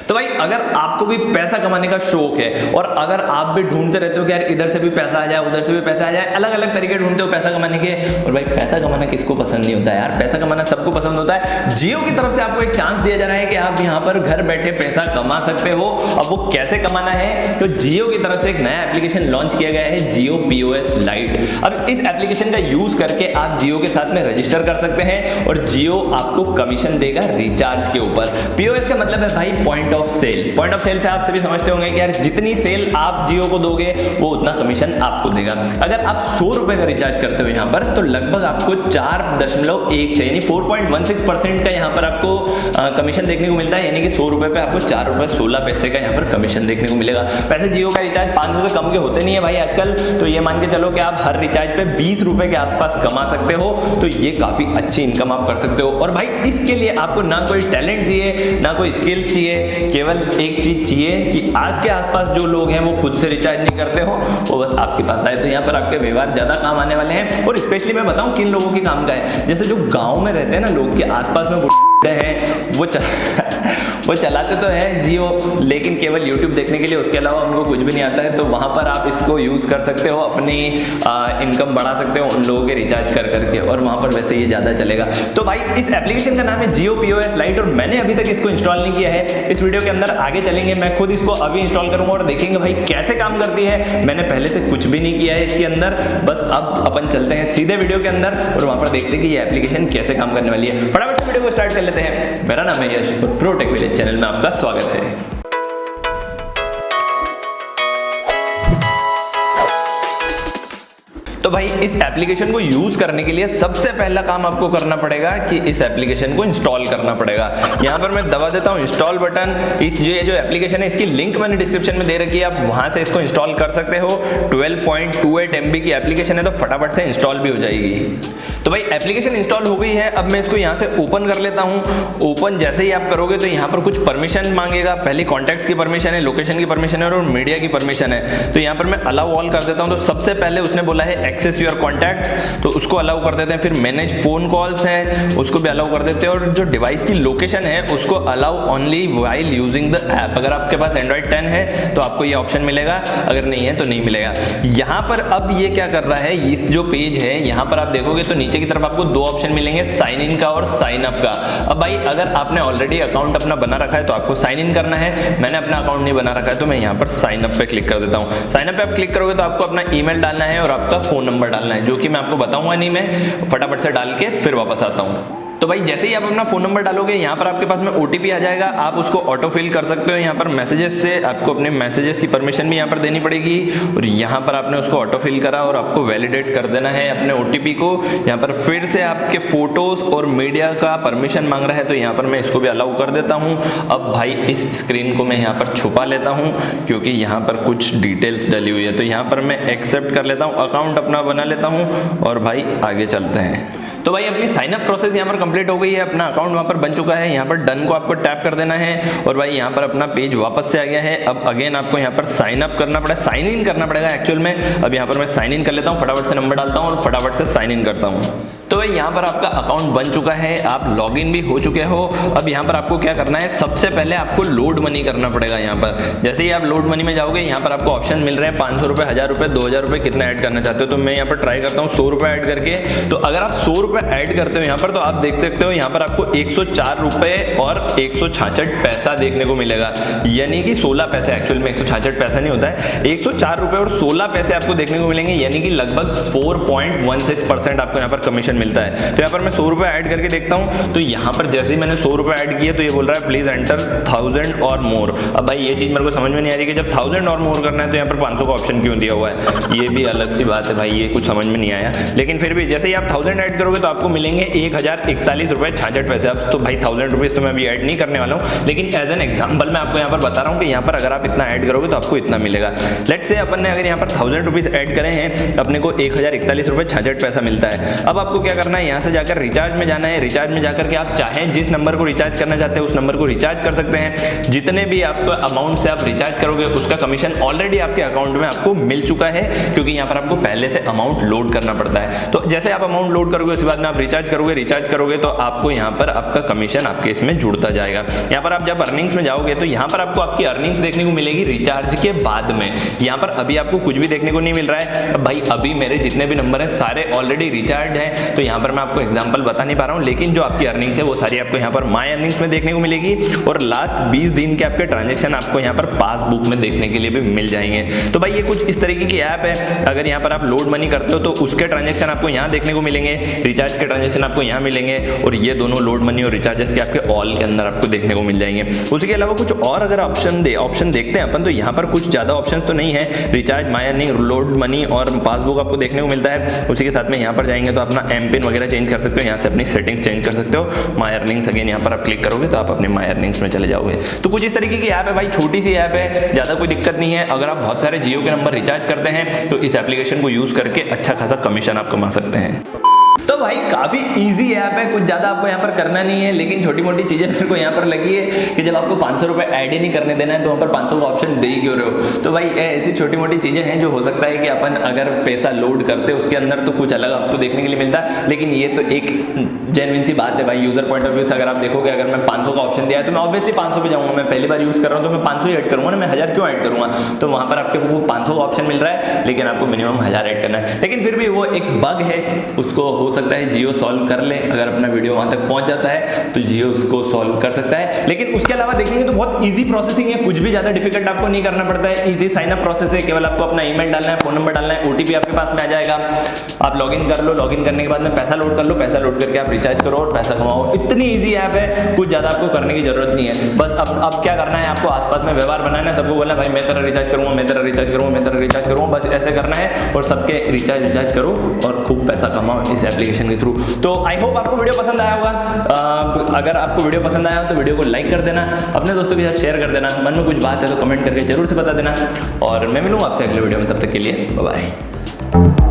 तो भाई अगर आपको भी पैसा कमाने का शौक है और अगर आप भी ढूंढते रहते हो कि यार इधर से भी पैसा आ जाए उधर से भी पैसा आ जाए, अलग अलग तरीके ढूंढते हो पैसा कमाने के, और भाई पैसा कमाना किसको पसंद नहीं होता है यार, पैसा कमाना सबको पसंद होता है। जियो की तरफ से आपको एक चांस दिया जा रहा है कि आप यहाँ पर घर बैठे पैसा कमा सकते हो। अब वो कैसे कमाना है, तो जियो की तरफ से एक नया एप्लीकेशन लॉन्च किया गया है, जियो POS लाइट। अब इस एप्लीकेशन का यूज करके आप जियो के साथ में रजिस्टर कर सकते हैं और जियो आपको कमीशन देगा रिचार्ज के ऊपर। POS का मतलब है भाई point of sale. Point of sale से आप सभी समझते होंगे कि यार जितनी सेल आप जियो को दोगे वो उतना कमीशन आपको देगा। अगर आप 100 रुपए का रिचार्ज करते हो यहाँ पर तो लगभग आपको 4.16 यानी 4.16% का यहाँ पर आपको कमीशन देखने को मिलता है, यानी कि 100 रुपए पे आपको 4 रुपए 16 पैसे का यहाँ पर कमीशन देखने को मिलेगा। वैसे जियो का रिचार्ज 500 से कम के होते नहीं है भाई आजकल, तो ये मान के चलो कि आप हर रिचार्ज पे 20 रुपए के आसपास कमा सकते हो, तो ये काफी अच्छी इनकम आप कर सकते हो। और भाई इसके लिए आपको ना कोई टैलेंट चाहिए ना कोई स्किल्स चाहिए, केवल एक चीज चाहिए कि आपके आसपास जो लोग हैं वो खुद से रिचार्ज नहीं करते हो, वो बस आपके पास आए, तो यहाँ पर आपके व्यवहार ज्यादा काम आने वाले हैं। और स्पेशली मैं बताऊं किन लोगों के काम का है, जैसे जो गांव में रहते हैं ना लोग के आसपास में है वो चलाते तो है जियो, लेकिन केवल यूट्यूब देखने के लिए, उसके अलावा उनको कुछ भी नहीं आता है, तो वहां पर आप इसको यूज कर सकते हो, अपनी इनकम बढ़ा सकते हो उन लोगों के रिचार्ज कर करके, और वहां पर वैसे ये ज्यादा चलेगा। तो भाई इस एप्लीकेशन का नाम है जियो POS लाइट और मैंने अभी तक इसको इंस्टॉल नहीं किया है। इस वीडियो के अंदर आगे चलेंगे, मैं खुद इसको अभी इंस्टॉल करूंगा और देखेंगे भाई कैसे काम करती है। मैंने पहले से कुछ भी नहीं किया है इसके अंदर, बस अब अपन चलते हैं सीधे वीडियो के अंदर और वहां पर देखते हैं कि ये एप्लीकेशन कैसे काम करने वाली है। फटाफट से वीडियो को स्टार्ट कर लेते हैं। मेरा नाम है यश और प्रो टेक विलेज चैनल में आपका स्वागत है। तो भाई इस एप्लीकेशन को यूज करने के लिए सबसे पहला काम आपको करना पड़ेगा कि इस एप्लीकेशन को इंस्टॉल करना पड़ेगा। यहां पर मैं दबा देता हूं इंस्टॉल बटन। इस जो एप्लीकेशन है इसकी लिंक मैंने डिस्क्रिप्शन में दे रखी है, आप वहां से इसको इंस्टॉल कर सकते हो। 12.28 MB की एप्लीकेशन है तो फटाफट से इंस्टॉल भी हो जाएगी। तो भाई एप्लीकेशन इंस्टॉल हो गई है, अब मैं इसको यहां से ओपन कर लेता हूं। ओपन जैसे ही आप करोगे तो यहां पर कुछ परमिशन मांगेगा। पहली कॉन्टैक्ट्स की परमिशन है, लोकेशन की परमिशन है और मीडिया की परमिशन है। तो यहां पर मैं अलाउ ऑल कर देता हूं। तो सबसे पहले उसने बोला है एक्सेस योर कॉन्टैक्ट्स, तो उसको अलाउ कर देते हैं। फिर मैनेज फोन कॉल्स है, उसको भी अलाउ कर देते हैं। और जो डिवाइस की लोकेशन है उसको allow only while using the app. अगर आपके पास एंड्रॉइड 10 है तो आपको ये ऑप्शन मिलेगा, अगर नहीं है तो नहीं मिलेगा। यहाँ पर अब ये क्या कर रहा है, इस जो पेज है यहाँ पर आप देखोगे तो नीचे की तरफ आपको दो ऑप्शन मिलेंगे, साइन इन का और साइन अप का। अब भाई अगर आपने ऑलरेडी अकाउंट अपना बना रखा है तो आपको साइन इन करना है। मैंने अपना अकाउंट नहीं बना रखा है तो मैं यहाँ पर साइन अप पे क्लिक कर देता हूँ। साइन अप पे आप क्लिक करोगे तो आपको अपना ईमेल डालना है और आपका फोन नंबर डालना है, जो कि मैं आपको बताऊंगा नहीं, मैं फटाफट से डाल के फिर वापस आता हूँ। तो भाई जैसे ही आप अपना फोन नंबर डालोगे यहाँ पर आपके पास में OTP आ जाएगा, आप उसको ऑटो फिल कर सकते हो। यहाँ पर मैसेजेस से आपको अपने मैसेजेस की परमिशन भी यहाँ पर देनी पड़ेगी और यहाँ पर आपने उसको ऑटो फिल करा और आपको वैलिडेट कर देना है अपने OTP को। यहाँ पर फिर से आपके फोटोज और मीडिया का परमिशन मांग रहा है तो यहाँ पर मैं इसको भी अलाउ कर देता हूँ। अब भाई इस स्क्रीन को मैं यहाँ पर छुपा लेता हूँ क्योंकि यहाँ पर कुछ डिटेल्स डली हुई है, तो यहाँ पर मैं एक्सेप्ट कर लेता हूँ, अकाउंट अपना बना लेता हूँ और भाई आगे चलते हैं। तो भाई अपनी साइन अप प्रोसेस यहाँ पर कंप्लीट हो गई है, अपना अकाउंट वहाँ पर बन चुका है। यहाँ पर डन को आपको टैप कर देना है और भाई यहाँ पर अपना पेज वापस से आ गया है। अब अगेन आपको यहाँ पर साइन अप करना पड़ेगा, साइन इन करना पड़ेगा एक्चुअल में। अब यहाँ पर मैं साइन इन कर लेता हूँ, फटाफट से नंबर डालता हूँ और फटाफट से साइन इन करता हूँ। तो भाई यहाँ पर आपका अकाउंट बन चुका है, आप लॉगिन भी हो चुके हो। अब यहाँ पर आपको क्या करना है, सबसे पहले आपको लोड मनी करना पड़ेगा। यहाँ पर जैसे ही आप लोड मनी में जाओगे यहाँ पर आपको ऑप्शन मिल रहे हैं 500 रुपये, 1000 रुपये, 2000 रुपये, कितना ऐड करना चाहते हो। तो मैं यहाँ पर ट्राई करता हूँ 100 रुपये ऐड करके। तो अगर आप 100 रुपये ऐड करते हो यहाँ पर तो आप देख सकते हो यहाँ पर आपको 104 रुपये और 166 पैसा देखने को मिलेगा, यानी कि 16 पैसे। एक्चुअल में 166 पैसा नहीं होता है, 104 रुपये और 16 पैसे आपको देखने को मिलेंगे, यानी कि लगभग 4.16% आपको यहाँ पर कमीशन मिलता है। तो यहाँ पर मैं 100 रुपये ऐड करके देखता हूँ। तो यहाँ पर जैसे ही मैंने 100 रुपये ऐड किया तो ये बोल रहा है प्लीज एंटर 1000 और मोर। अब भाई ये चीज मेरे को समझ में नहीं आ रही कि जब 1000 और मोर करना है तो यहाँ पर 500 का ऑप्शन क्यों दिया हुआ है, ये भी अलग सी बात है भाई, ये कुछ समझ में नहीं आया। लेकिन फिर भी जैसे ही आप 1000 ऐड करोगे तो आपको मिलेंगे 1041 रुपये 66 पैसे। अब तो भाई 1000 रुपीज तो मैं अभी ऐड नहीं करने वाला हूँ, लेकिन एज एन एग्जाम्पल मैं आपको यहाँ पर बता रहा हूँ कि यहाँ पर अगर आप इतना ऐड करोगे तो आपको इतना मिलेगा। लेट्स से अपन ने अगर यहाँ पर 1000 रुपीज ऐड करे हैं, अपने को 1041 रुपये 66 पैसा मिलता है। अब आपको क्या करना है, यहाँ से जाकर रिचार्ज में जाना है। रिचार्ज में जाकर के आप चाहें जिस नंबर को रिचार्ज करना चाहते हैं उस नंबर को रिचार्ज कर सकते हैं। जितने भी आपको अमाउंट से आप रिचार्ज करोगे उसका कमीशन ऑलरेडी आपके अकाउंट में आपको मिल चुका है, क्योंकि यहाँ पर आपको पहले से अमाउंट लोड करना पड़ता है। तो जैसे आप अमाउंट लोड करोगे उसके बाद में आप रिचार्ज करोगे तो आपको यहाँ पर आपका कमीशन आपके इसमें जुड़ता जाएगा। यहाँ पर आप जब अर्निंग्स में जाओगे तो यहाँ पर आपको आपकी अर्निंग्स देखने को मिलेगी रिचार्ज के बाद में। यहाँ पर अभी आपको कुछ भी देखने को नहीं मिल रहा है। अब भाई अभी मेरे जितने भी नंबर हैं सारे ऑलरेडी रिचार्ज हैं, तो यहाँ पर मैं आपको एग्जांपल बता नहीं पा रहा हूँ, लेकिन जो आपकी अर्निंग्स है वो सारी आपको यहाँ पर माय अर्निंग्स में देखने को मिलेगी और लास्ट 20 दिन के आपके ट्रांजेक्शन आपको यहाँ पर पासबुक में देखने के लिए भी मिल जाएंगे। तो भाई ये कुछ इस तरीके की ऐप है। अगर यहाँ पर आप लोड मनी करते हो तो उसके ट्रांजेक्शन आपको यहाँ देखने को मिलेंगे, रिचार्ज के ट्रांजेक्शन आपको यहाँ मिलेंगे और ये दोनों लोड मनी और रिचार्जेस के आपके ऑल के अंदर आपको देखने को मिल जाएंगे। उसके अलावा कुछ और अगर ऑप्शन देखते हैं अपन तो यहाँ पर कुछ ज़्यादा ऑप्शन तो नहीं है। Recharge, my earning, load money और पासबुक आपको देखने को मिलता है। उसी के साथ में यहाँ पर जाएंगे तो अपना एम पिन वगैरह चेंज कर सकते हो, यहाँ से अपनी सेटिंग्स चेंज कर सकते हो। माय अर्निंग्स अगेन यहाँ पर आप क्लिक करोगे तो आप अपने माय अर्निंग्स में चले जाओगे। तो कुछ इस तरीके की ऐप है भाई, छोटी सी ऐप है, ज़्यादा कोई दिक्कत नहीं है। अगर आप बहुत सारे जियो के नंबर रिचार्ज करते हैं तो इस एप्लीकेशन को यूज़ करके अच्छा खासा कमीशन आप कमा सकते हैं। तो भाई काफ़ी इजी ऐप है, कुछ ज़्यादा आपको यहाँ पर करना नहीं है, लेकिन छोटी मोटी चीज़ें मेरे को यहाँ पर लगी है कि जब आपको 500 रुपये ऐड ही नहीं करने देना है तो वहाँ पर 500 का ऑप्शन दे ही क्यों रहे हो। तो भाई ऐसी छोटी मोटी चीज़ें हैं जो हो सकता है कि अपन अगर पैसा लोड करते उसके अंदर तो कुछ अलग आपको देखने के लिए मिलता है, लेकिन ये तो एक जेन्युइन सी बात है भाई। यूजर पॉइंट ऑफ व्यू से अगर आप देखोगे, अगर मैं 500 का ऑप्शन दिया है तो मैं ऑब्वियसली 500 पे जाऊँगा। मैं पहली बार यूज़ कर रहा हूँ तो मैं 500 ही ऐड करूँगा ना, मैं 1000 क्यों ऐड करूँगा। तो वहाँ पर आपके वो 500 का ऑप्शन मिल रहा है, लेकिन आपको मिनिमम 1000 ऐड करना है। लेकिन फिर भी वो एक बग है, उसको हो सकता है जियो सॉल्व कर ले। अगर अपना वीडियो वहां तक पहुंच जाता है तो जियो उसको सॉल्व कर सकता है। लेकिन उसके अलावा देखेंगे तो बहुत इजी प्रोसेसिंग है, कुछ भी ज्यादा डिफिकल्ट आपको नहीं करना पड़ता है। इजी साइन अप प्रोसेस है, केवल आपको अपना ईमेल डालना है, फोन नंबर डालना है, ओटीपी आपके पास में आ जाएगा। आप लॉगिन कर लो, लॉगिन करने के बाद में पैसा लोड कर लो, पैसा लोड करके आप रिचार्ज करो और पैसा कमाओ। इतनी ईजी ऐप है, कुछ ज्यादा आपको करने की जरूरत नहीं है। बस अब क्या करना है, आपको आसपास में व्यवहार बनाना है, सबको बोलना भाई मैं तेरा रिचार्ज करूंगा, मैं तेरा रिचार्ज करूंगा, मैं तेरा रिचार्ज करूंगा। बस ऐसे करना है और सबके रिचार्ज करो और खूब पैसा कमाओ इस एप्लीकेशन के थ्रू। तो आई होप आपको वीडियो पसंद आया होगा। अगर आपको वीडियो पसंद आया तो वीडियो को लाइक कर देना, अपने दोस्तों के साथ शेयर कर देना। मन में कुछ बात है तो कमेंट करके जरूर से बता देना और मैं मिलूंगा आपसे अगले वीडियो में। तब तक के लिए बाय बाय।